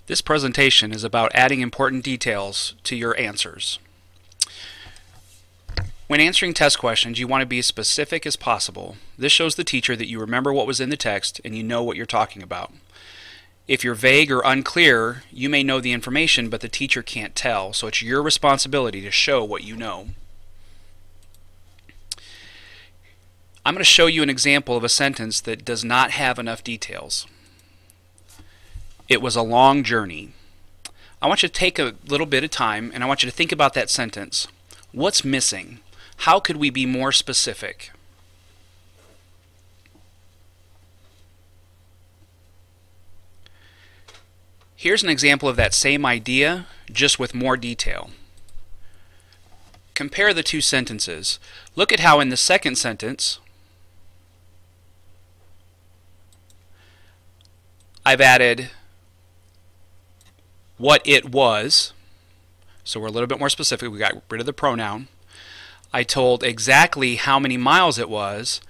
This presentation is about adding important details to your answers. When answering test questions, you want to be as specific as possible. This shows the teacher that you remember what was in the text and you know what you're talking about. If you're vague or unclear, you may know the information, but the teacher can't tell, so it's your responsibility to show what you know. I'm going to show you an example of a sentence that does not have enough details. It was a long journey. I want you to take a little bit of time and I want you to think about that sentence. What's missing? How could we be more specific? Here's an example of that same idea, just with more detail. Compare the two sentences. Look at how in the second sentence I've added what it was, so we're a little bit more specific. We got rid of the pronoun. I told exactly how many miles it was,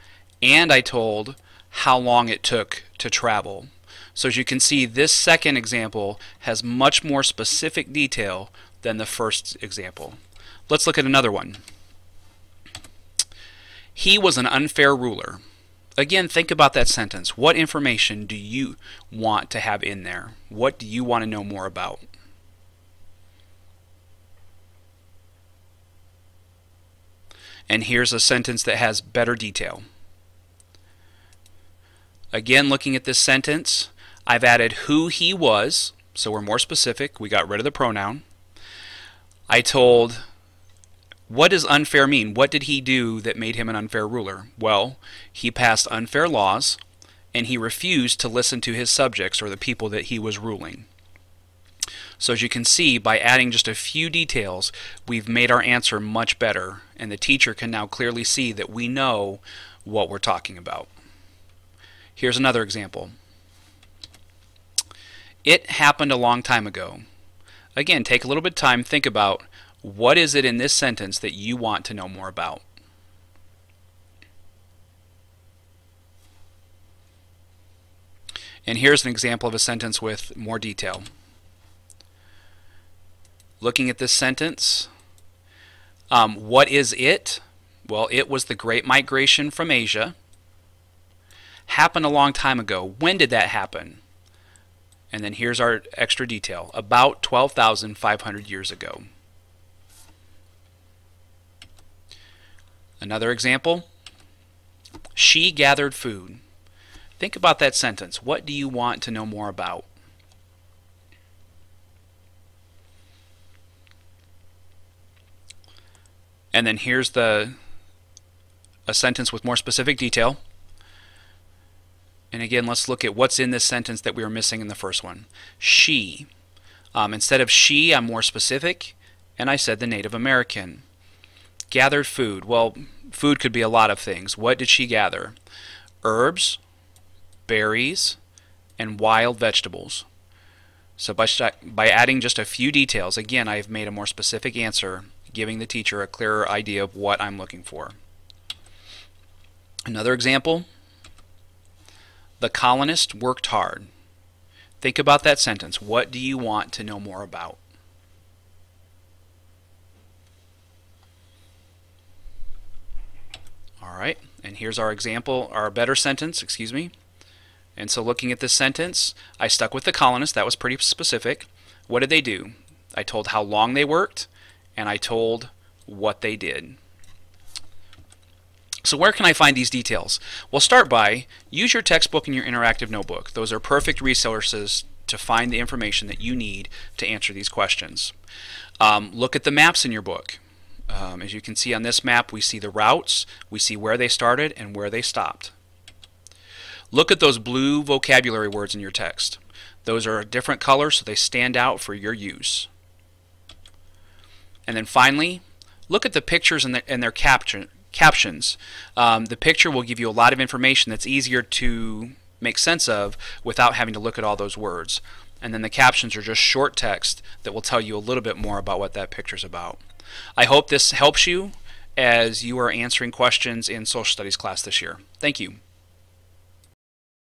and I told how long it took to travel. So as you can see, this second example has much more specific detail than the first example. Let's look at another one. He was an unfair ruler. Again, think about that sentence. What information do you want to have in there? What do you want to know more about? And here's a sentence that has better detail. Again, looking at this sentence, I've added who he was, so we're more specific. We got rid of the pronoun. I told, what does unfair mean? What did he do that made him an unfair ruler? Well, he passed unfair laws, and he refused to listen to his subjects or the people that he was ruling. So as you can see, by adding just a few details, we've made our answer much better, and the teacher can now clearly see that we know what we're talking about. Here's another example. It happened a long time ago. Again, take a little bit of time, think about what is it in this sentence that you want to know more about. And here's an example of a sentence with more detail. Looking at this sentence, what is it? Well, it was the Great Migration from Asia. Happened a long time ago. When did that happen? And then here's our extra detail. About 12,500 years ago. Another example. She gathered food. Think about that sentence. What do you want to know more about? And then here's a sentence with more specific detail. And again, let's look at what's in this sentence that we were missing in the first one. She. Instead of she, I'm more specific, and I said the Native American. Gathered food. Well, food could be a lot of things. What did she gather? Herbs, berries, and wild vegetables. So by adding just a few details, again, I've made a more specific answer, giving the teacher a clearer idea of what I'm looking for. Another example. The colonist worked hard. Think about that sentence. What do you want to know more about? Alright, and here's our example, our better sentence, excuse me. And so looking at this sentence, I stuck with the colonists. That was pretty specific. What did they do? I told how long they worked, and I told what they did. So where can I find these details? Well, start by, use your textbook and your interactive notebook. Those are perfect resources to find the information that you need to answer these questions. Look at the maps in your book. As you can see on this map, we see the routes, we see where they started and where they stopped. Look at those blue vocabulary words in your text. Those are a different color, so they stand out for your use. And then finally, look at the pictures and their captions. The picture will give you a lot of information that's easier to make sense of without having to look at all those words. And then the captions are just short text that will tell you a little bit more about what that picture's about. I hope this helps you as you are answering questions in social studies class this year. Thank you.